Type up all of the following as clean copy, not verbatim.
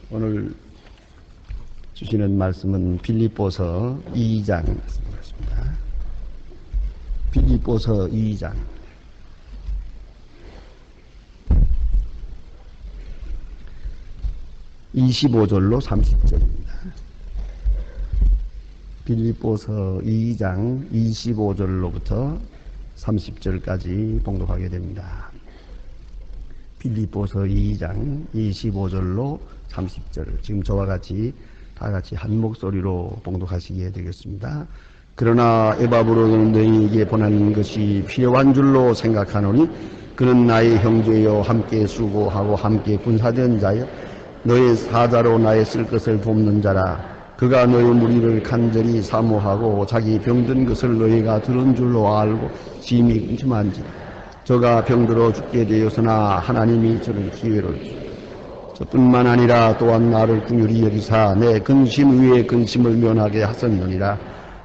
오늘 주시는 말씀은 빌립보서 2장 말씀입니다. 빌립보서 2장 25절로 30절입니다. 빌립보서 2장 25절로부터 30절까지 봉독하게 됩니다. 빌립보서 2장 25절로 30절, 지금 저와 같이 다 같이 한 목소리로 봉독하시게 되겠습니다. 그러나 에바브로는 너희에게 보내는 것이 필요한 줄로 생각하노니 그는 나의 형제여 함께 수고하고 함께 군사된 자여 너의 사자로 나의 쓸 것을 돕는 자라. 그가 너의 무리를 간절히 사모하고 자기 병든 것을 너희가 들은 줄로 알고 심히 근심한지라. 저가 병들어 죽게 되었으나 하나님이 저를 기회를 주시고 저뿐만 아니라 또한 나를 긍휼히 여기사 내 근심 위에 근심을 면하게 하셨느니라.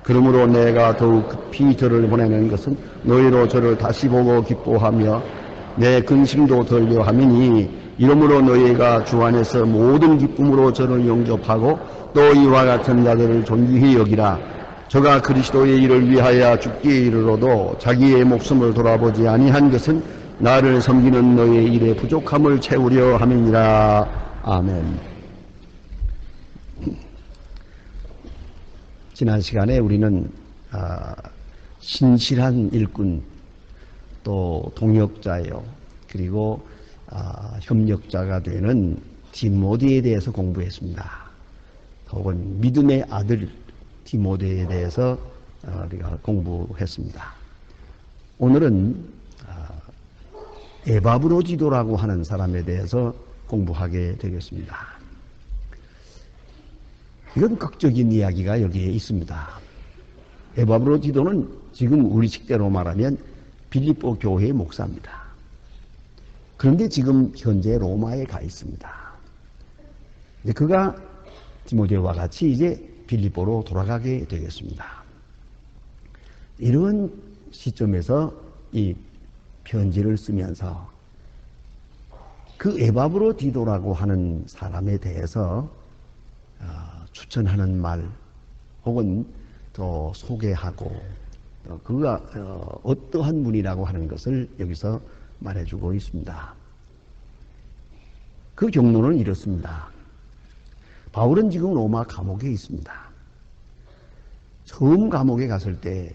그러므로 내가 더욱 급히 저를 보내는 것은 너희로 저를 다시 보고 기뻐하며 내 근심도 덜려 함이니 이러므로 너희가 주 안에서 모든 기쁨으로 저를 영접하고 또 이와 같은 자들을 존귀히 여기라. 저가 그리스도의 일을 위하여 죽기에 이르러도 자기의 목숨을 돌아보지 아니한 것은 나를 섬기는 너의 일의 부족함을 채우려 함이니라. 아멘. 지난 시간에 우리는 신실한 일꾼, 또 동역자요, 그리고 협력자가 되는 디모데에 대해서 공부했습니다. 혹은 믿음의 아들 디모데에 대해서 우리가 공부했습니다. 오늘은 에바브로디도라고 하는 사람에 대해서 공부하게 되겠습니다. 이건 극적인 이야기가 여기에 있습니다. 에바브로디도는 지금 우리 식대로 말하면 빌립보 교회의 목사입니다. 그런데 지금 현재 로마에 가 있습니다. 이제 그가 디모데와 같이 이제 빌립보로 돌아가게 되겠습니다. 이런 시점에서 이 편지를 쓰면서 그 에바브로디도라고 하는 사람에 대해서 추천하는 말 혹은 또 소개하고 또 그가 어떠한 분이라고 하는 것을 여기서 말해주고 있습니다. 그 경로는 이렇습니다. 바울은 지금 로마 감옥에 있습니다. 처음 감옥에 갔을 때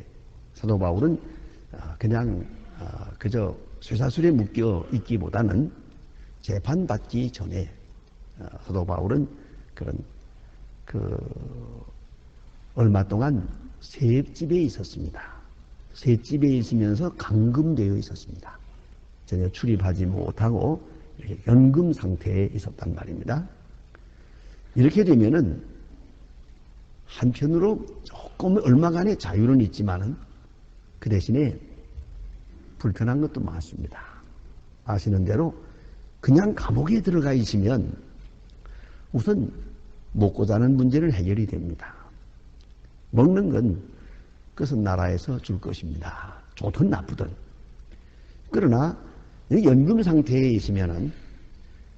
사도 바울은 그냥 그저 쇠사슬에 묶여 있기보다는 재판받기 전에 사도 바울은 그런 얼마 동안 세집에 있었습니다. 세집에 있으면서 감금되어 있었습니다. 전혀 출입하지 못하고 이렇게 연금 상태에 있었단 말입니다. 이렇게 되면은 한편으로 조금 얼마간의 자유는 있지만은 그 대신에 불편한 것도 많습니다. 아시는 대로 그냥 감옥에 들어가 있으면 우선 먹고 자는 문제는 해결이 됩니다. 먹는 건 그것은 나라에서 줄 것입니다. 좋든 나쁘든. 그러나 연금 상태에 있으면은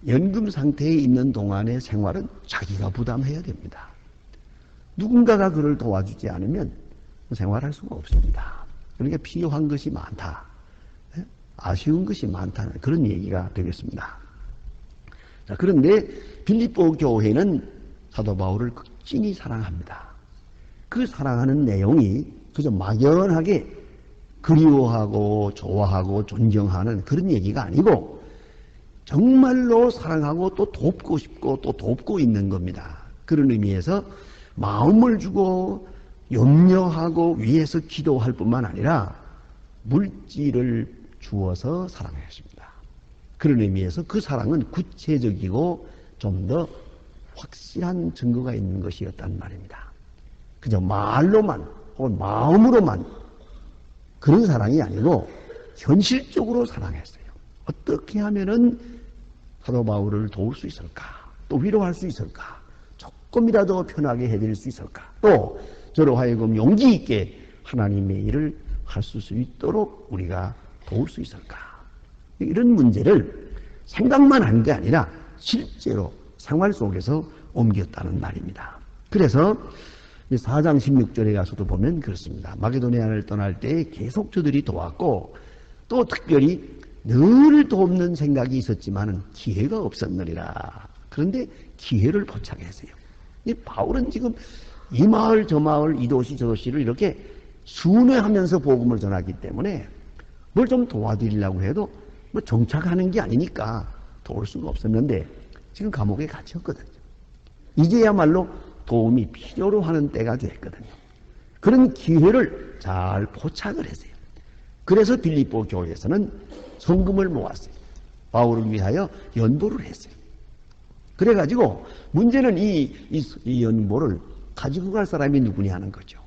연금 상태에 있는 동안의 생활은 자기가 부담해야 됩니다. 누군가가 그를 도와주지 않으면 생활할 수가 없습니다. 그러니까 필요한 것이 많다. 아쉬운 것이 많다는 그런 얘기가 되겠습니다. 자, 그런데 빌립보 교회는 사도 바울을 극진히 사랑합니다. 그 사랑하는 내용이 그저 막연하게 그리워하고 좋아하고 존경하는 그런 얘기가 아니고 정말로 사랑하고 또 돕고 싶고 또 돕고 있는 겁니다. 그런 의미에서 마음을 주고 염려하고 위해서 기도할 뿐만 아니라 물질을 주어서 사랑했습니다. 그런 의미에서 그 사랑은 구체적이고 좀 더 확실한 증거가 있는 것이었단 말입니다. 그저 말로만 혹은 마음으로만 그런 사랑이 아니고 현실적으로 사랑했어요. 어떻게 하면은 사도 바울을 도울 수 있을까? 또 위로할 수 있을까? 조금이라도 편하게 해드릴 수 있을까? 또 저로 하여금 용기 있게 하나님의 일을 할 수 있도록 우리가 도울 수 있을까? 이런 문제를 생각만 한 게 아니라 실제로 생활 속에서 옮겼다는 말입니다. 그래서 4장 16절에 가서도 보면 그렇습니다. 마게도니아를 떠날 때 계속 저들이 도왔고 또 특별히 늘 돕는 생각이 있었지만 기회가 없었느니라. 그런데 기회를 포착했어요. 이 바울은 지금 이 마을 저 마을 이 도시 저 도시를 이렇게 순회하면서 복음을 전하기 때문에 뭘 좀 도와드리려고 해도 뭐 정착하는 게 아니니까 도울 수가 없었는데 지금 감옥에 갇혔거든요. 이제야말로 도움이 필요로 하는 때가 됐거든요. 그런 기회를 잘 포착을 했어요. 그래서 빌립보 교회에서는 성금을 모았어요. 바울을 위하여 연보를 했어요. 그래가지고 문제는 이 연보를 가지고 갈 사람이 누구냐 하는 거죠.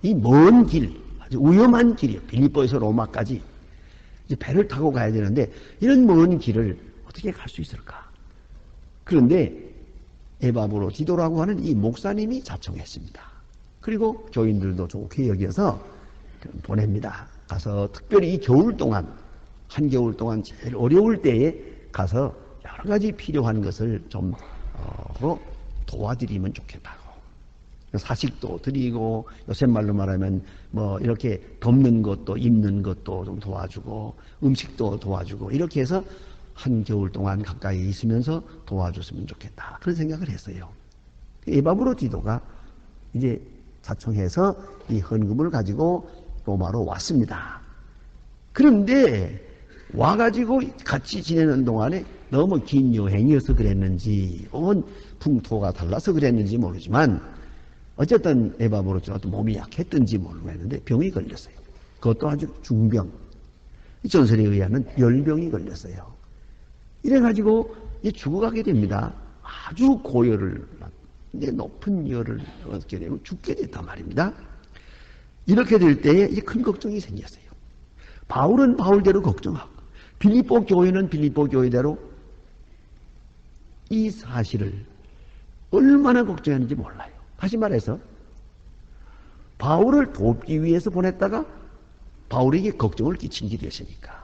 이 먼 길, 아주 위험한 길이에요. 빌립보에서 로마까지 이제 배를 타고 가야 되는데 이런 먼 길을 어떻게 갈 수 있을까? 그런데 에바브로 디도라고 하는 이 목사님이 자청했습니다. 그리고 교인들도 좋게 여겨서 보냅니다. 가서 특별히 이 겨울 동안, 한겨울 동안 제일 어려울 때에 가서 여러 가지 필요한 것을 좀 도와드리면 좋겠다고. 사식도 드리고 요새 말로 말하면 뭐 이렇게 덮는 것도 입는 것도 좀 도와주고 음식도 도와주고 이렇게 해서 한겨울 동안 가까이 있으면서 도와줬으면 좋겠다. 그런 생각을 했어요. 에바브로 디도가 이제 자청해서 이 헌금을 가지고 로마로 왔습니다. 그런데 와가지고 같이 지내는 동안에 너무 긴 여행이어서 그랬는지 혹은 풍토가 달라서 그랬는지 모르지만 어쨌든 에바브로 디도가 몸이 약했던지 모르겠는데 병이 걸렸어요. 그것도 아주 중병. 전설에 의하면 열병이 걸렸어요. 이래가지고 죽어가게 됩니다. 아주 고열을, 이제 높은 열을 얻게 되면 죽게 됐단 말입니다. 이렇게 될 때에 이제 큰 걱정이 생겼어요. 바울은 바울대로 걱정하고, 빌립보 교회는 빌립보 교회대로 이 사실을 얼마나 걱정했는지 몰라요. 다시 말해서, 바울을 돕기 위해서 보냈다가 바울에게 걱정을 끼친 게 됐으니까.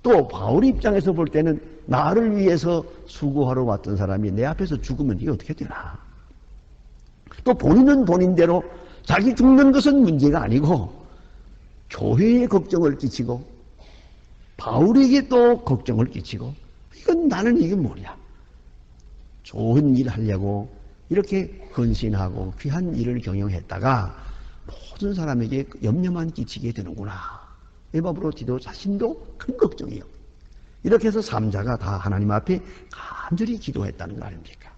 또 바울 입장에서 볼 때는 나를 위해서 수고하러 왔던 사람이 내 앞에서 죽으면 이게 어떻게 되나. 또 본인은 본인대로 자기 죽는 것은 문제가 아니고 교회에 걱정을 끼치고 바울에게 또 걱정을 끼치고 이건 나는 이게 뭐냐. 좋은 일 하려고 이렇게 헌신하고 귀한 일을 경영했다가 모든 사람에게 염려만 끼치게 되는구나. 에바브로 디도 자신도 큰 걱정이에요. 이렇게 해서 삼자가 다 하나님 앞에 간절히 기도했다는 거 아닙니까?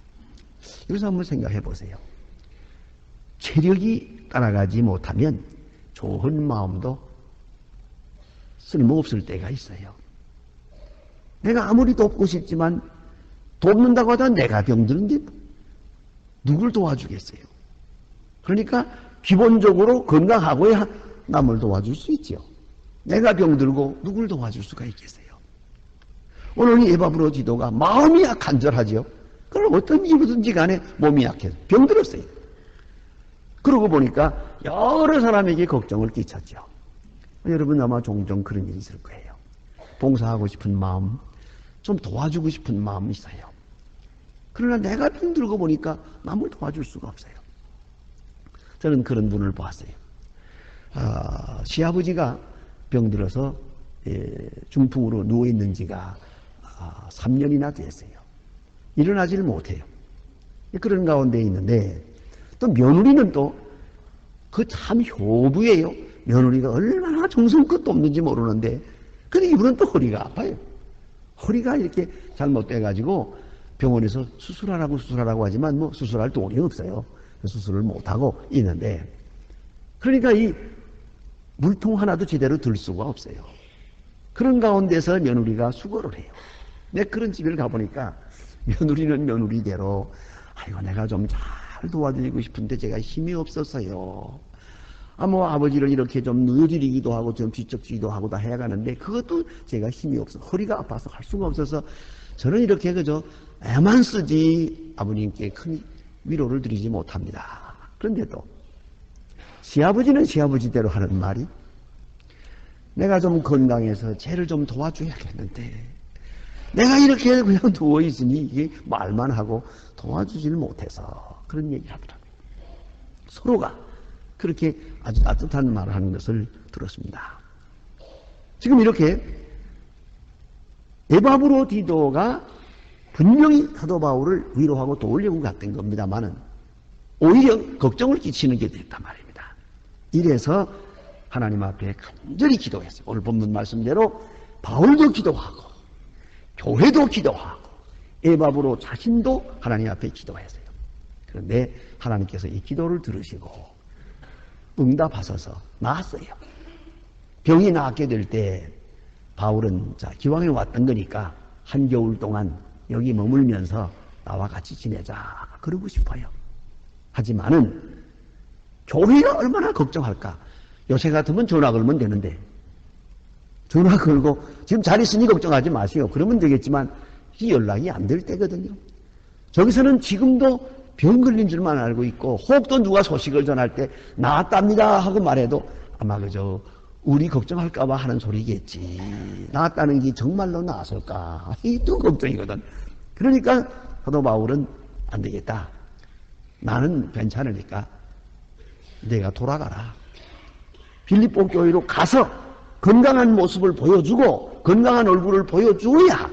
여기서 한번 생각해 보세요. 체력이 따라가지 못하면 좋은 마음도 쓸모없을 때가 있어요. 내가 아무리 돕고 싶지만 돕는다고 하다 내가 병드는데 누굴 도와주겠어요? 그러니까 기본적으로 건강하고야 남을 도와줄 수 있죠. 내가 병들고 누굴 도와줄 수가 있겠어요? 오늘 이 에바브로 디도가 마음이 간절하죠. 그럼 어떤 이유든지 간에 몸이 약해서 병들었어요. 그러고 보니까 여러 사람에게 걱정을 끼쳤죠. 여러분 아마 종종 그런 일이 있을 거예요. 봉사하고 싶은 마음, 좀 도와주고 싶은 마음이 있어요. 그러나 내가 병들고 보니까 남을 도와줄 수가 없어요. 저는 그런 분을 보았어요. 시아버지가 병들어서 중풍으로 누워있는 지가 3년이나 됐어요. 일어나지를 못해요. 그런 가운데 있는데 또 며느리는 또 그 참 효부예요. 며느리가 얼마나 정성껏 돕는지 모르는데 근데 이분은 또 허리가 아파요. 허리가 이렇게 잘못돼가지고 병원에서 수술하라고 하지만 뭐 수술할 돈이 없어요. 수술을 못하고 있는데 그러니까 이 물통 하나도 제대로 들 수가 없어요. 그런 가운데서 며느리가 수고를 해요. 내가 그런 집을 가보니까 며느리는 며느리대로 아이고 내가 좀 잘 도와드리고 싶은데 제가 힘이 없었어요. 뭐 아버지를 이렇게 좀 누워드리기도 하고 좀 뒤척지기도 하고 다 해가는데 그것도 제가 힘이 없어. 허리가 아파서 할 수가 없어서 저는 이렇게 그저 애만 쓰지 아버님께 큰 위로를 드리지 못합니다. 그런데도 시아버지는 시아버지대로 하는 말이 내가 좀 건강해서 쟤를 좀 도와줘야겠는데 내가 이렇게 그냥 누워있으니 이게 말만 하고 도와주질 못해서 그런 얘기 하더라고요. 서로가 그렇게 아주 따뜻한 말을 하는 것을 들었습니다. 지금 이렇게 에바브로디도가 분명히 사도 바울을 위로하고 도우려고 갔던 겁니다만은 오히려 걱정을 끼치는 게 됐단 말입니다. 이래서 하나님 앞에 간절히 기도했어요. 오늘 본문 말씀대로 바울도 기도하고 교회도 기도하고 에바브로 자신도 하나님 앞에 기도했어요. 그런데 하나님께서 이 기도를 들으시고 응답하셔서 나았어요. 병이 낫게 될 때 바울은 기왕에 왔던 거니까 한겨울 동안 여기 머물면서 나와 같이 지내자 그러고 싶어요. 하지만은 교회가 얼마나 걱정할까. 요새 같으면 전화 걸면 되는데 전화 걸고 지금 잘 있으니 걱정하지 마세요. 그러면 되겠지만 이 연락이 안 될 때거든요. 저기서는 지금도 병 걸린 줄만 알고 있고 혹도 누가 소식을 전할 때 나았답니다 하고 말해도 아마 그저 우리 걱정할까봐 하는 소리겠지. 나았다는 게 정말로 나았을까? 이 또 걱정이거든. 그러니까 사도 바울은 안 되겠다. 나는 괜찮으니까 내가 돌아가라. 빌립보 교회로 가서 건강한 모습을 보여주고 건강한 얼굴을 보여줘야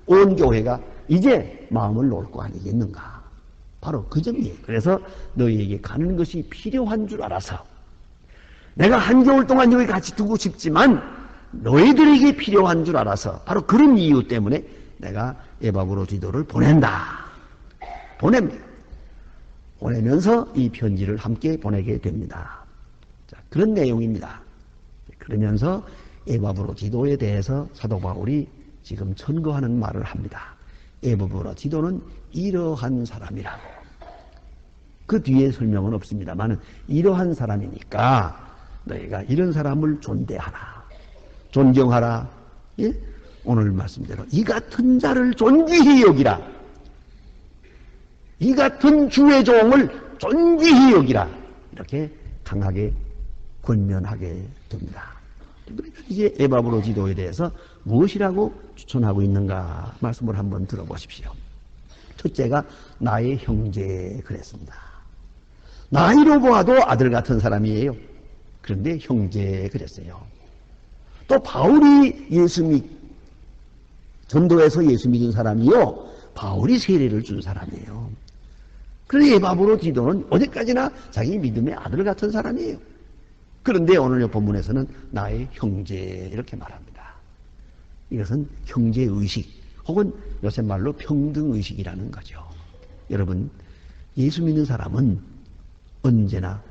온 교회가 이제 마음을 놓을 거 아니겠는가. 바로 그 점이에요. 그래서 너희에게 가는 것이 필요한 줄 알아서 내가 한겨울 동안 여기 같이 두고 싶지만 너희들에게 필요한 줄 알아서 바로 그런 이유 때문에 내가 에바브로디도를 보낸다. 보냅니다. 보내면서 이 편지를 함께 보내게 됩니다. 자, 그런 내용입니다. 그러면서 에바브로디도에 대해서 사도 바울이 지금 천거하는 말을 합니다. 에바브로디도는 이러한 사람이라고. 그 뒤에 설명은 없습니다만 이러한 사람이니까 너희가 이런 사람을 존대하라. 존경하라. 예? 오늘 말씀대로 이 같은 자를 존귀히 여기라. 이 같은 주의 종을 존귀히 여기라. 이렇게 강하게 권면하게 됩니다. 이제 에바브로디도에 대해서 무엇이라고 추천하고 있는가 말씀을 한번 들어보십시오. 첫째가 나의 형제 그랬습니다. 나이로 보아도 아들 같은 사람이에요. 그런데 형제 그랬어요. 또 바울이 전도에서 예수 믿은 사람이요. 바울이 세례를 준 사람이에요. 그런데 에바브로디도는 어디까지나 자기 믿음의 아들 같은 사람이에요. 그런데 오늘 본문에서는 나의 형제 이렇게 말합니다. 이것은 형제의식 혹은 요새 말로 평등의식이라는 거죠. 여러분 예수 믿는 사람은 언제나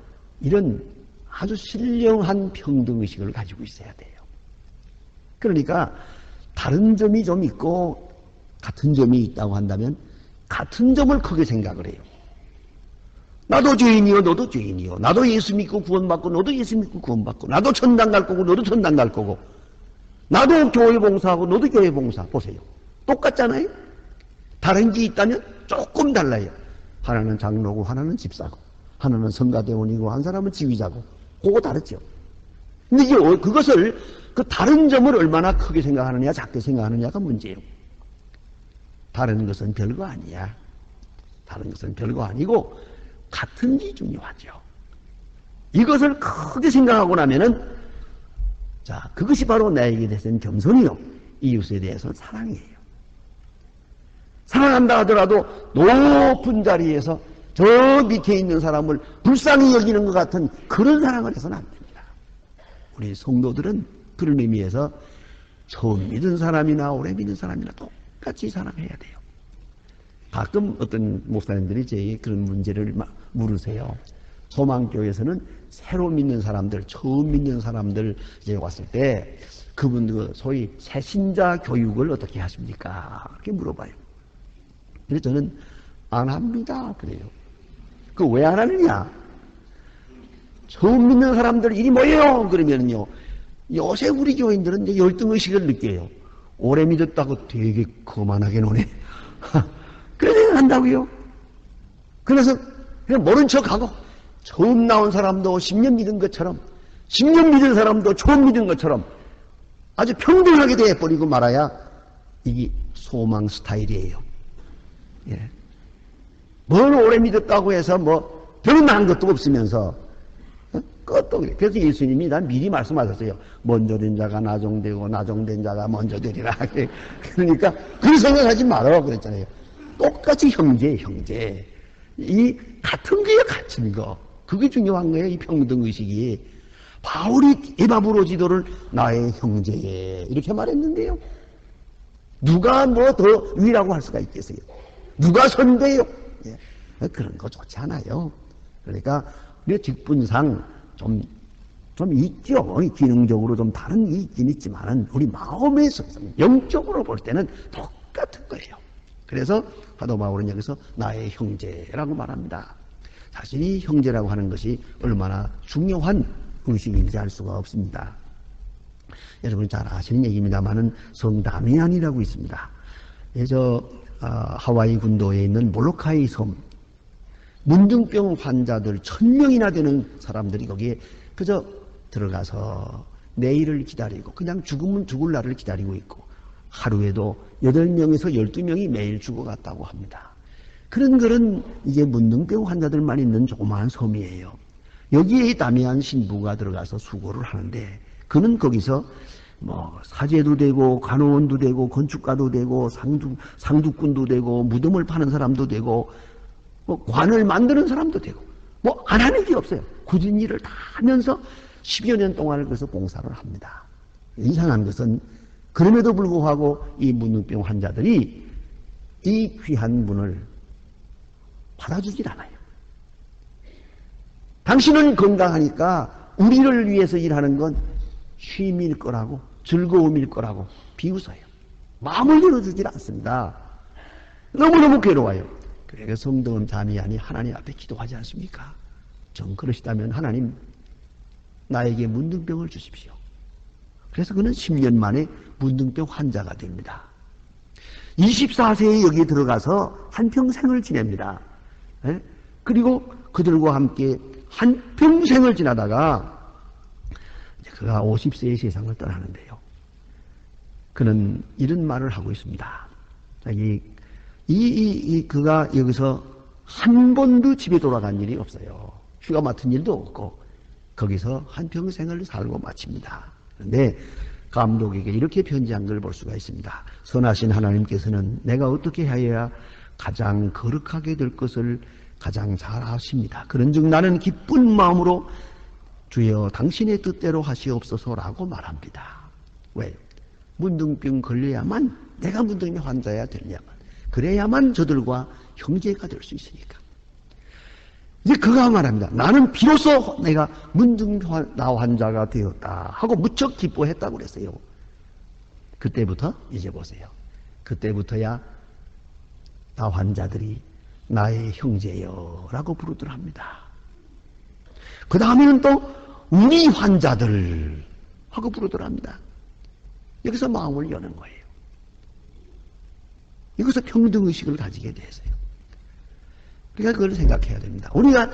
이런 아주 신령한 평등의식을 가지고 있어야 돼요. 그러니까 다른 점이 좀 있고 같은 점이 있다고 한다면 같은 점을 크게 생각을 해요. 나도 죄인이요 너도 죄인이요. 나도 예수 믿고 구원받고 너도 예수 믿고 구원받고 나도 천당 갈 거고 너도 천당 갈 거고 나도 교회 봉사하고 너도 교회 봉사. 보세요. 똑같잖아요. 다른 게 있다면 조금 달라요. 하나는 장로고 하나는 집사고 하나는 성가대원이고 한 사람은 지휘자고 그거 다르죠. 근데 이제 그것을 그 다른 점을 얼마나 크게 생각하느냐 작게 생각하느냐가 문제예요. 다른 것은 별거 아니야. 다른 것은 별거 아니고 같은 게 중요하죠. 이것을 크게 생각하고 나면은 자 그것이 바로 나에게 대해서는 겸손이요. 이웃에 대해서는 사랑이에요. 사랑한다 하더라도 높은 자리에서 저 밑에 있는 사람을 불쌍히 여기는 것 같은 그런 사랑을 해서는 안 됩니다. 우리 성도들은 그런 의미에서 처음 믿은 사람이나 오래 믿은 사람이나 똑같이 사랑해야 돼요. 가끔 어떤 목사님들이 제게 그런 문제를 물으세요. 소망교회에서는 새로 믿는 사람들, 처음 믿는 사람들 이제 왔을 때 그분들 소위 새신자 교육을 어떻게 하십니까? 이렇게 물어봐요. 그래서 저는 안 합니다. 그래요. 그 왜 안 하느냐? 처음 믿는 사람들 이리 모여요. 그러면요. 요새 우리 교인들은 이제 열등의식을 느껴요. 오래 믿었다고 되게 거만하게 노네. 그래서 한다고요. 그래서 그냥 모른 척하고 처음 나온 사람도 10년 믿은 것처럼 10년 믿은 사람도 처음 믿은 것처럼 아주 평등하게 돼버리고 말아야 이게 소망 스타일이에요. 예. 뭘 오래 믿었다고 해서 뭐 별로 난 것도 없으면서 그것도 그래. 그래서 예수님이 난 미리 말씀하셨어요. 먼저 된 자가 나중되고 나중된 자가 먼저 되리라. 그러니까 그 생각하지 말아 그랬잖아요. 똑같이 형제. 이 같은 거에 갇힌 거. 그게 중요한 거예요. 이 평등의식이. 바울이 에바브로 지도를 나의 형제에 이렇게 말했는데요. 누가 뭐 더 위라고 할 수가 있겠어요? 누가 선대요? 예. 그런 거 좋지 않아요. 그러니까 우리 직분상 좀 있죠. 기능적으로 좀 다른 게 있긴 있지만은 우리 마음에서 영적으로 볼 때는 똑같은 거예요. 그래서 사도 바울은 여기서 나의 형제라고 말합니다. 사실 이 형제라고 하는 것이 얼마나 중요한 의식인지 알 수가 없습니다. 여러분 잘 아시는 얘기입니다만은 성 다미안이라고 있습니다. 하와이 군도에 있는 몰로카이 섬, 문둥병 환자들 1000명이나 되는 사람들이 거기에 그저 들어가서 내일을 기다리고 그냥 죽으면 죽을 날을 기다리고 있고 하루에도 8명에서 12명이 매일 죽어갔다고 합니다. 그런 이게 문둥병 환자들만 있는 조그마한 섬이에요. 여기에 다미안 신부가 들어가서 수고를 하는데 그는 거기서 뭐 사제도 되고 간호원도 되고 건축가도 되고 상두꾼도 되고 무덤을 파는 사람도 되고 뭐 관을 만드는 사람도 되고 뭐 안 하는 게 없어요. 굳은 일을 다 하면서 10여 년 동안을 그래서 봉사를 합니다. 이상한 것은 그럼에도 불구하고 이 문둥병 환자들이 이 귀한 분을 받아주질 않아요. 당신은 건강하니까 우리를 위해서 일하는 건 쉼일 거라고 즐거움일 거라고 비웃어요. 마음을 열어주질 않습니다. 너무너무 괴로워요. 그러니까 성도는 다미안이 하나님 앞에 기도하지 않습니까? 정 그러시다면 하나님 나에게 문둥병을 주십시오. 그래서 그는 10년 만에 문둥병 환자가 됩니다. 24세에 여기 들어가서 한평생을 지냅니다. 그리고 그들과 함께 한평생을 지나다가 그가 50세의 세상을 떠나는데요. 그는 이런 말을 하고 있습니다. 그가 여기서 한 번도 집에 돌아간 일이 없어요. 휴가 맡은 일도 없고 거기서 한평생을 살고 마칩니다. 그런데 감독에게 이렇게 편지한 걸 볼 수가 있습니다. 선하신 하나님께서는 내가 어떻게 하여야 가장 거룩하게 될 것을 가장 잘 아십니다. 그런즉 나는 기쁜 마음으로 주여 당신의 뜻대로 하시옵소서라고 말합니다. 왜? 문둥병 걸려야만 내가 문둥병 환자야 되려면 그래야만 저들과 형제가 될 수 있으니까. 이제 그가 말합니다. 나는 비로소 내가 문둥병 환자가 되었다 하고 무척 기뻐했다고 그랬어요. 그때부터 이제 보세요. 그때부터야 나 환자들이 나의 형제여 라고 부르더랍니다. 그 다음에는 또 우리 환자들 하고 부르더랍니다. 여기서 마음을 여는 거예요. 여기서 평등의식을 가지게 되세요. 그러니까 그걸 생각해야 됩니다. 우리가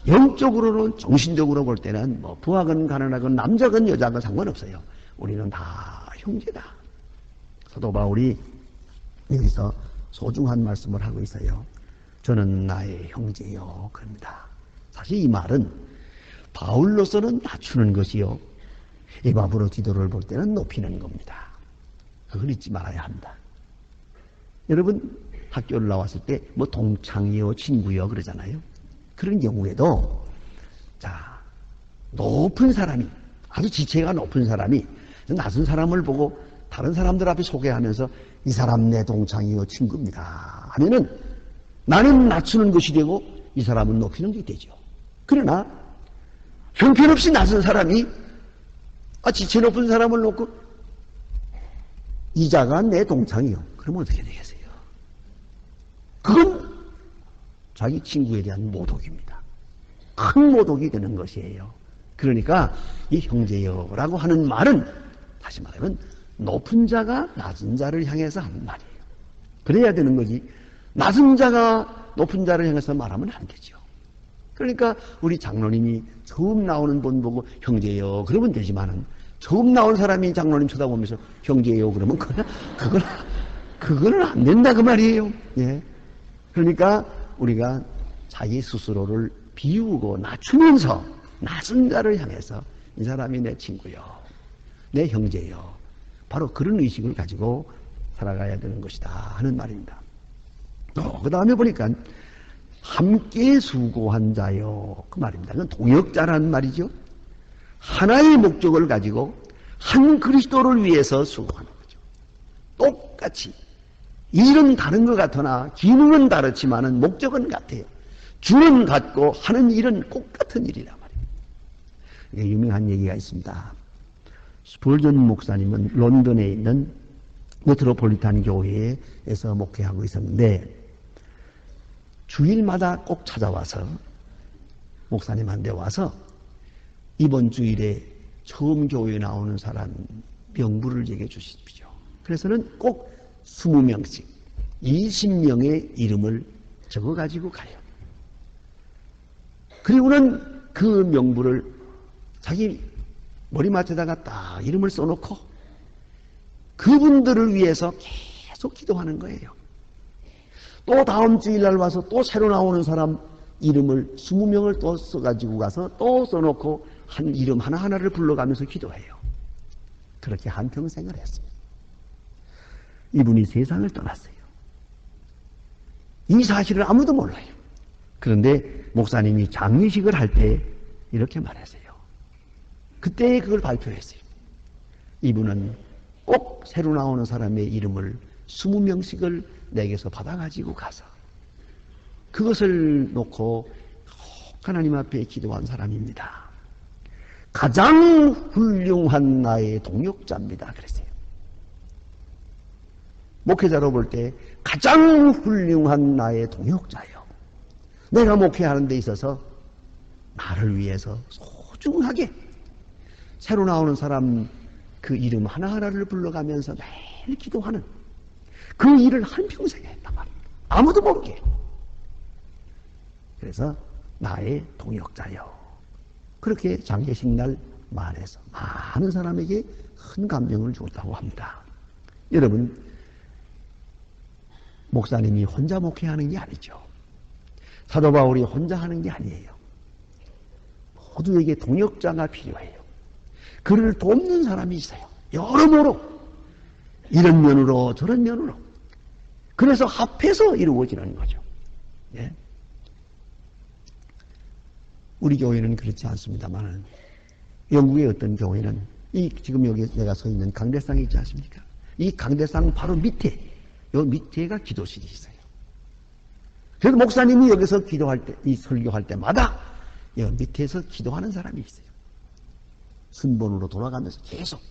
영적으로는 정신적으로 볼 때는 뭐 부하건 가난하건 남자건 여자건 상관없어요. 우리는 다 형제다. 사도 바울이 여기서 소중한 말씀을 하고 있어요. 저는 나의 형제요 그럽니다. 사실 이 말은 바울로서는 낮추는 것이요 에바브로 디도를 볼 때는 높이는 겁니다. 그걸 잊지 말아야 합니다. 여러분 학교를 나왔을 때 뭐 동창이요 친구요 그러잖아요. 그런 경우에도 자 높은 사람이 아주 지체가 높은 사람이 낮은 사람을 보고 다른 사람들 앞에 소개하면서 이 사람 내 동창이요 친구입니다 하면은 나는 낮추는 것이 되고 이 사람은 높이는 게 되죠. 그러나 형편없이 낮은 사람이 지체 높은 사람을 놓고 이자가 내 동창이요. 그러면 어떻게 되겠어요? 그건 자기 친구에 대한 모독입니다. 큰 모독이 되는 것이에요. 그러니까 이 형제여라고 하는 말은 다시 말하면 높은 자가 낮은 자를 향해서 하는 말이에요. 그래야 되는 거지. 낮은 자가 높은 자를 향해서 말하면 안 되죠. 그러니까 우리 장로님이 처음 나오는 분 보고 형제여 그러면 되지만은 처음 나온 사람이 장로님 쳐다보면서 형제여 그러면 그건 그거는 안 된다 그 말이에요. 예. 그러니까 우리가 자기 스스로를 비우고 낮추면서 낯선 자를 향해서 이 사람이 내 친구요, 내 형제요, 바로 그런 의식을 가지고 살아가야 되는 것이다 하는 말입니다. 그 다음에 보니까 함께 수고한 자요 그 말입니다. 그건 동역자라는 말이죠. 하나의 목적을 가지고 한 그리스도를 위해서 수고하는 거죠. 똑같이 일은 다른 것 같으나 기능은 다르지만은 목적은 같아요. 주는 같고 하는 일은 똑같은 일이란 말이에요. 유명한 얘기가 있습니다. 스폴전 목사님은 런던에 있는 메트로폴리탄 교회에서 목회하고 있었는데 주일마다 꼭 찾아와서 목사님한테 와서 이번 주일에 처음 교회에 나오는 사람 명부를 얘기해 주십시오. 그래서는 꼭 20명씩 20명의 이름을 적어 가지고 가요. 그리고는 그 명부를 자기 머리맡에다가 딱 이름을 써놓고 그분들을 위해서 계속 기도하는 거예요. 또 다음 주일날 와서 또 새로 나오는 사람 이름을 20명을 또 써가지고 가서 또 써놓고 한 이름 하나하나를 불러가면서 기도해요. 그렇게 한평생을 했습니다. 이분이 세상을 떠났어요. 이 사실을 아무도 몰라요. 그런데 목사님이 장례식을 할 때 이렇게 말했어요. 그때 그걸 발표했어요. 이분은 꼭 새로 나오는 사람의 이름을 20명씩을 내게서 받아가지고 가서 그것을 놓고 하나님 앞에 기도한 사람입니다. 가장 훌륭한 나의 동역자입니다. 그랬어요. 목회자로 볼 때 가장 훌륭한 나의 동역자예요. 내가 목회하는 데 있어서 나를 위해서 소중하게 새로 나오는 사람 그 이름 하나하나를 불러가면서 매일 기도하는 그 일을 한평생 했단 말입니다. 아무도 모르게. 그래서 나의 동역자요. 그렇게 장례식 날 말해서 많은 사람에게 큰 감명을 주었다고 합니다. 여러분, 목사님이 혼자 목회하는 게 아니죠. 사도 바울이 혼자 하는 게 아니에요. 모두에게 동역자가 필요해요. 그를 돕는 사람이 있어요. 여러모로 이런 면으로 저런 면으로. 그래서 합해서 이루어지는 거죠. 예? 우리 교회는 그렇지 않습니다만 영국의 어떤 교회는 이 지금 여기 내가 서 있는 강대상이 있지 않습니까? 이 강대상 바로 밑에 요 밑에가 기도실이 있어요. 그래서 목사님이 여기서 기도할 때, 이 설교할 때마다 요 밑에서 기도하는 사람이 있어요. 순번으로 돌아가면서 계속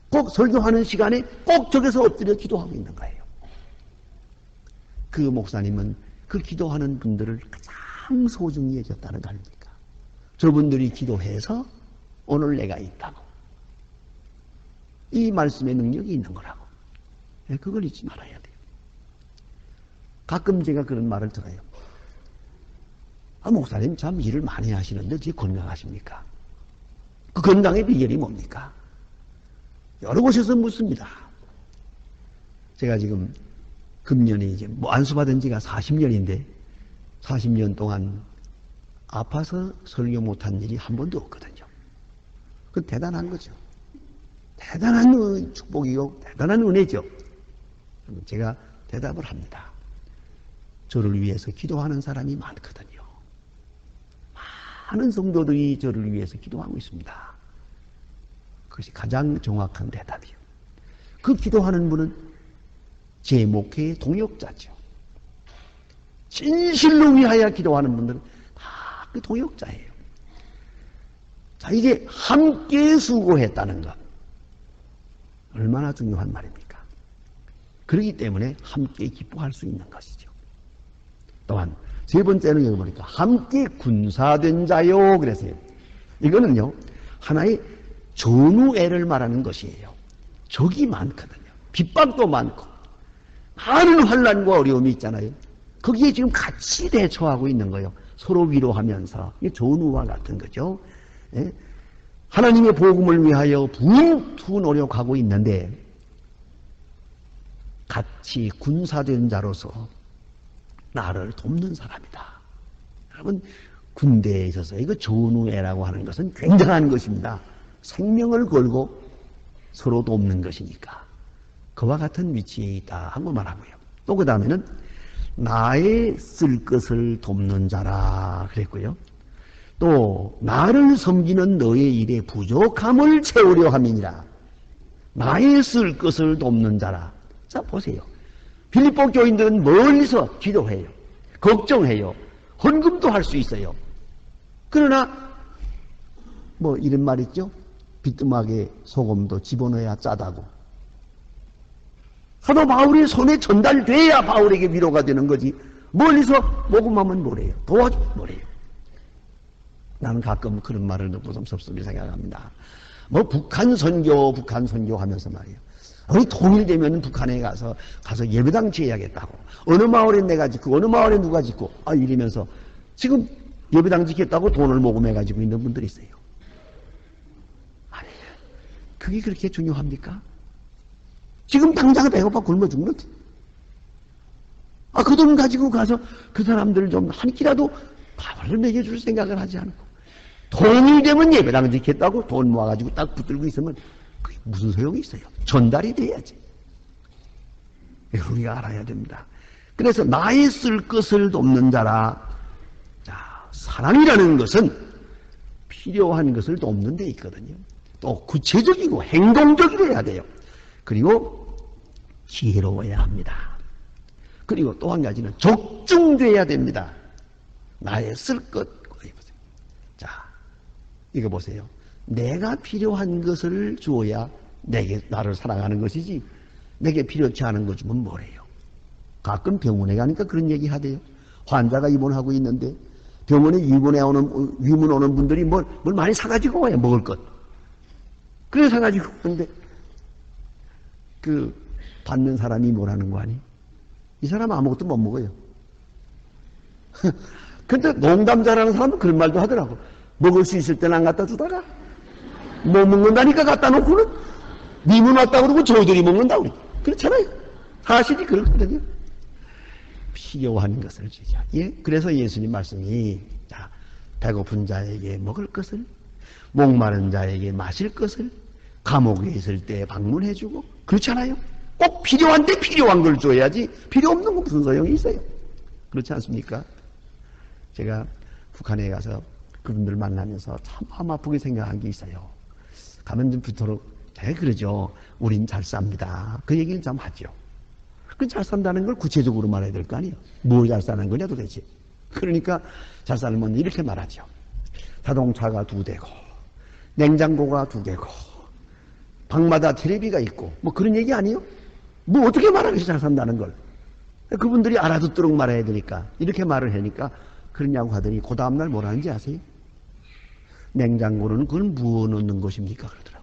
꼭 설교하는 시간에 꼭 저기서 엎드려 기도하고 있는 거예요. 그 목사님은 그 기도하는 분들을 가장 소중히 여겼다는 거 아닙니까? 저분들이 기도해서 오늘 내가 있다고. 이 말씀의 능력이 있는 거라고. 그걸 잊지 말아야 돼요. 가끔 제가 그런 말을 들어요. 목사님 참 일을 많이 하시는데 어떻게 건강하십니까? 그 건강의 비결이 뭡니까? 여러 곳에서 묻습니다. 제가 지금 금년에 이제 안수받은 지가 40년인데 40년 동안 아파서 설교 못한 일이 한 번도 없거든요. 그건 대단한 거죠. 대단한 축복이고 대단한 은혜죠. 제가 대답을 합니다. 저를 위해서 기도하는 사람이 많거든요. 많은 성도들이 저를 위해서 기도하고 있습니다. 그것이 가장 정확한 대답이요. 그 기도하는 분은 제 목회의 동역자죠. 진실로 위하여 기도하는 분들은 다 그 동역자예요. 자, 이제 함께 수고했다는 것. 얼마나 중요한 말입니까? 그렇기 때문에 함께 기뻐할 수 있는 것이죠. 또한 세 번째는 여기 보니까 함께 군사된 자요 그랬어요. 이거는요 하나의 전우애를 말하는 것이에요. 적이 많거든요. 핍박도 많고 많은 환난과 어려움이 있잖아요. 거기에 지금 같이 대처하고 있는 거예요. 서로 위로하면서. 이게 전우와 같은 거죠. 예? 하나님의 복음을 위하여 분투 노력하고 있는데 같이 군사된 자로서 나를 돕는 사람이다. 여러분, 군대에 있어서 이거 전우애라고 하는 것은 굉장한 것입니다. 생명을 걸고 서로 돕는 것이니까 그와 같은 위치에 있다 하고 말하고요. 또 그 다음에는 나의 쓸 것을 돕는 자라 그랬고요. 또 나를 섬기는 너의 일에 부족함을 채우려 함이니라. 나의 쓸 것을 돕는 자라. 자, 보세요. 빌립보 교인들은 멀리서 기도해요. 걱정해요. 헌금도 할 수 있어요. 그러나 뭐 이런 말 있죠. 비뚜막에 소금도 집어넣어야 짜다고. 사도 바울이 손에 전달돼야 바울에게 위로가 되는 거지. 멀리서 모금하면 뭐래요? 도와주면 뭐래요? 나는 가끔 그런 말을 듣고 좀 섭섭히 생각합니다. 뭐 북한 선교 하면서 말이에요. 우리 통일되면 북한에 가서 예배당 지어야겠다고. 어느 마을에 내가 짓고 어느 마을에 누가 짓고 이러면서 지금 예배당 짓겠다고 돈을 모금해가지고 있는 분들이 있어요. 아니, 그게 그렇게 중요합니까? 지금 당장 배고파 굶어 죽는데. 그 돈 가지고 가서 그 사람들 좀 한 끼라도 밥을 먹여줄 생각을 하지 않고 통일되면 예배당 짓겠다고 돈 모아가지고 딱 붙들고 있으면 그게 무슨 소용이 있어요? 전달이 돼야지. 우리가 알아야 됩니다. 그래서 나의 쓸 것을 돕는 자라. 자, 사랑이라는 것은 필요한 것을 돕는 데 있거든요. 또 구체적이고 행동적이어야 돼요. 그리고 지혜로워야 합니다. 그리고 또 한 가지는 적중돼야 됩니다. 나의 쓸 것. 자, 이거 보세요. 내가 필요한 것을 주어야 나를 사랑하는 것이지 내게 필요치 않은 거 주면 뭐래요? 가끔 병원에 가니까 그런 얘기 하대요. 환자가 입원하고 있는데 병원에 위문 오는 분들이 뭘 많이 사가지고 와요. 먹을 것. 그래 사가지고 오는데 그 받는 사람이 뭐라는 거 아니? 이 사람 아무것도 못 먹어요. 근데 농담 잘하는 사람은 그런 말도 하더라고. 먹을 수 있을 때는 안 갖다 주다가 못 먹는다니까 갖다 놓고는 니문 왔다고 그러고 저희들이 먹는다고 그래. 그렇잖아요. 사실이 그렇거든요. 필요한 것을 주자. 예? 그래서 예수님 말씀이 자, 배고픈 자에게 먹을 것을, 목마른 자에게 마실 것을, 감옥에 있을 때 방문해주고 그렇잖아요. 꼭 필요한데 필요한 걸 줘야지 필요 없는 건 무슨 소용이 있어요. 그렇지 않습니까? 제가 북한에 가서 그분들 만나면서 참 마음 아프게 생각한 게 있어요. 가면 좀 붙도록 그러죠. 우린 잘 삽니다. 그 얘기를 좀 하죠. 그 잘 산다는 걸 구체적으로 말해야 될 거 아니에요. 뭘 잘 사는 거냐 도대체. 그러니까 잘 살면 이렇게 말하죠. 자동차가 2대고 냉장고가 2개고 방마다 텔레비가 있고 뭐 그런 얘기 아니에요? 뭐 어떻게 말하겠어 잘 산다는 걸. 그분들이 알아듣도록 말해야 되니까 이렇게 말을 하니까 그러냐고 하더니 그 다음날 뭐라는지 아세요? 냉장고는 그건 무엇 넣는 것입니까? 그러더라고.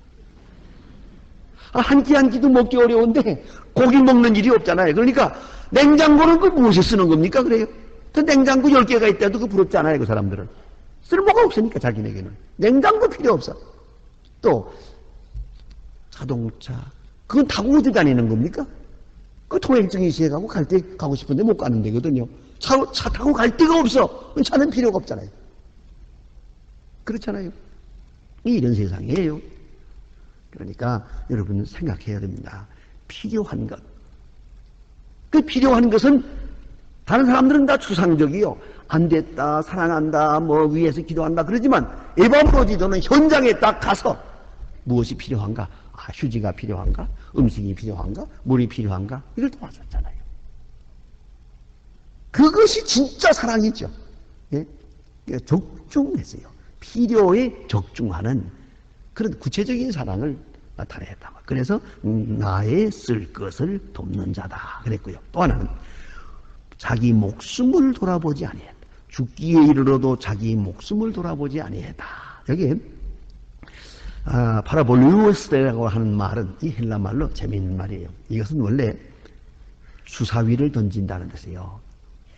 한 끼 한 끼도 먹기 어려운데 고기 먹는 일이 없잖아요. 그러니까 냉장고는 그 무엇에 쓰는 겁니까? 그래요. 그 냉장고 10개가 있다도 그 부럽잖아요. 그 사람들은. 쓸모가 없으니까 자기네게는. 냉장고 필요 없어. 또 자동차 그건 타고 어디 다니는 겁니까? 그 통행증이 있어가고 갈 때 가고 싶은데 못 가는 데거든요. 차 타고 갈 데가 없어. 차는 필요가 없잖아요. 그렇잖아요. 이런 세상이에요. 그러니까 여러분은 생각해야 됩니다. 필요한 것. 그 필요한 것은 다른 사람들은 다 추상적이요. 안 됐다, 사랑한다, 뭐 위에서 기도한다 그러지만 에바브로지도는 현장에 딱 가서 무엇이 필요한가? 휴지가 필요한가? 음식이 필요한가? 물이 필요한가? 이걸 도와줬잖아요. 그것이 진짜 사랑이죠. 예? 적중했어요. 필요에 적중하는 그런 구체적인 사랑을 나타냈다. 그래서 나의 쓸 것을 돕는 자다 그랬고요. 또 하나는 자기 목숨을 돌아보지 아니했다. 죽기에 이르러도 자기 목숨을 돌아보지 아니했다. 여기 파라볼리우스라고 하는 말은 이 헬라 말로 재미있는 말이에요. 이것은 원래 주사위를 던진다는 뜻이에요.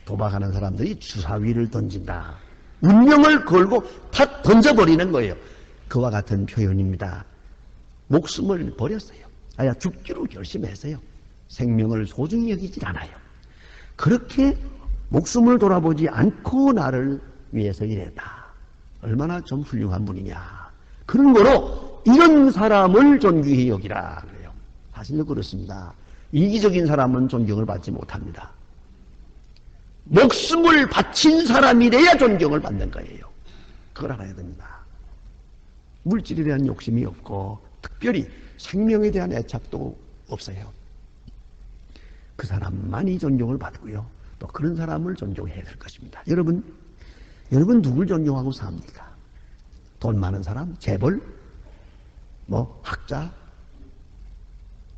도박하는 사람들이 주사위를 던진다. 운명을 걸고 다 던져버리는 거예요. 그와 같은 표현입니다. 목숨을 버렸어요. 죽기로 결심했어요. 생명을 소중히 여기질 않아요. 그렇게 목숨을 돌아보지 않고 나를 위해서 일했다. 얼마나 좀 훌륭한 분이냐. 그런 거로 이런 사람을 존귀히 여기라 그래요. 사실은 그렇습니다. 이기적인 사람은 존경을 받지 못합니다. 목숨을 바친 사람이래야 존경을 받는 거예요. 그걸 알아야 됩니다. 물질에 대한 욕심이 없고 특별히 생명에 대한 애착도 없어요. 그 사람만이 존경을 받고요. 또 그런 사람을 존경해야 될 것입니다. 여러분 누굴 존경하고 삽니까? 돈 많은 사람, 재벌, 학자,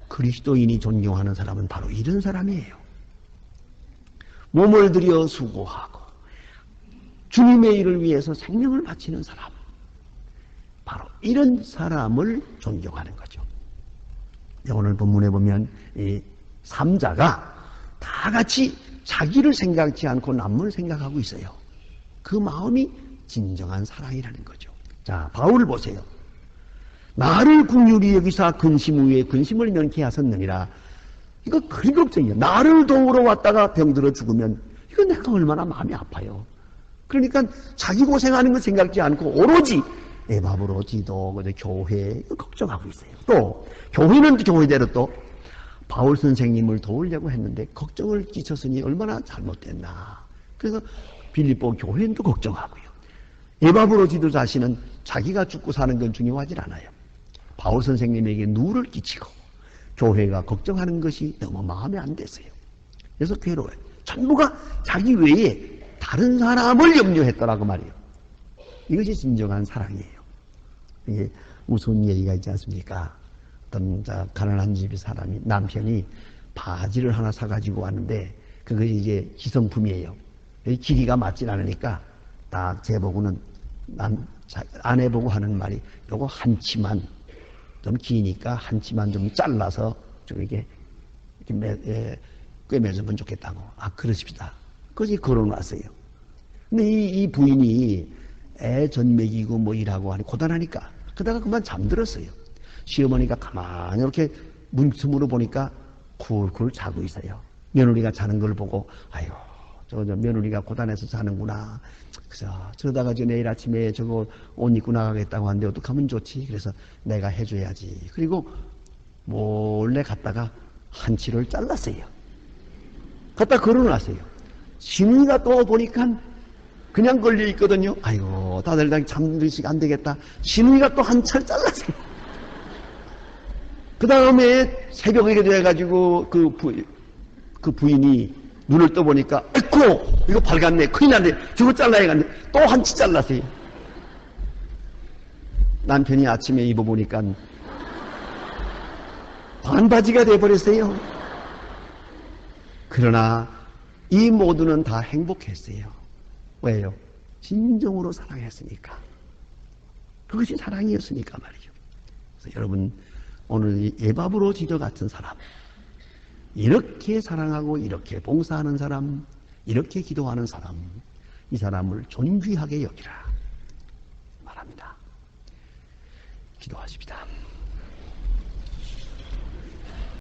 그리스도인이 존경하는 사람은 바로 이런 사람이에요. 몸을 들여 수고하고 주님의 일을 위해서 생명을 바치는 사람, 바로 이런 사람을 존경하는 거죠. 오늘 본문에 보면 이 삼자가 다 같이 자기를 생각지 않고 남을 생각하고 있어요. 그 마음이 진정한 사랑이라는 거죠. 자, 바울을 보세요. 나를 긍휼히 여기사 근심 후에 근심을 면케하셨느니라. 이거 그리 걱정이에요. 나를 도우러 왔다가 병들어 죽으면 이거 내가 얼마나 마음이 아파요. 그러니까 자기 고생하는 거 생각지 않고 오로지 에바브로 지도, 교회 걱정하고 있어요. 또 교회는 교회대로 또 바울 선생님을 도우려고 했는데 걱정을 끼쳤으니 얼마나 잘못됐나. 그래서 빌립보 교회는 또 걱정하고요. 에바브로 지도 자신은 자기가 죽고 사는 건 중요하지 않아요. 바울 선생님에게 누를 끼치고 교회가 걱정하는 것이 너무 마음에 안 됐어요. 그래서 괴로워요. 전부가 자기 외에 다른 사람을 염려했더라고 말이에요. 이것이 진정한 사랑이에요. 이게 무슨 얘기가 있지 않습니까? 어떤 가난한 집의 사람이, 남편이 바지를 하나 사가지고 왔는데 그것이 이제 기성품이에요. 길이가 맞질 않으니까 딱 제보고는 아내보고 하는 말이 요거 한 치만 좀 기니까 한 치만 좀 잘라서 좀 이렇게 꿰매주면 좋겠다고. 그러십시다. 그것이 걸어놨어요. 근데 이 부인이 애 전 먹이고 일하고 하니 고단하니까 그러다가 그만 잠들었어요. 시어머니가 가만히 이렇게 문틈으로 보니까 쿨쿨 자고 있어요. 며느리가 자는 걸 보고 아이고 저 며느리가 고단해서 자는구나. 그래서 저러다가 내일 아침에 저거 옷 입고 나가겠다고 하는데 어떡하면 좋지? 그래서 내가 해줘야지. 그리고 몰래 갔다가 한치를 잘랐어요. 갖다 걸어놨어요. 신우이가 또 보니까 그냥 걸려 있거든요. 아이고 다들 다 잠들으시기 안 되겠다. 신우이가 또 한철 잘랐어요. 그 다음에 새벽에 돼가지고 그 부인이 눈을 떠보니까 아이고 이거 밝았네. 큰일 났네. 저거 잘라야겠네. 또 한치 잘랐어요. 남편이 아침에 입어보니까 반바지가 돼버렸어요. 그러나 이 모두는 다 행복했어요. 왜요? 진정으로 사랑했으니까. 그것이 사랑이었으니까 말이죠. 그래서 여러분 오늘 에바브로 지도 같은 사람, 이렇게 사랑하고 이렇게 봉사하는 사람, 이렇게 기도하는 사람, 이 사람을 존귀하게 여기라 말합니다. 기도하십시다.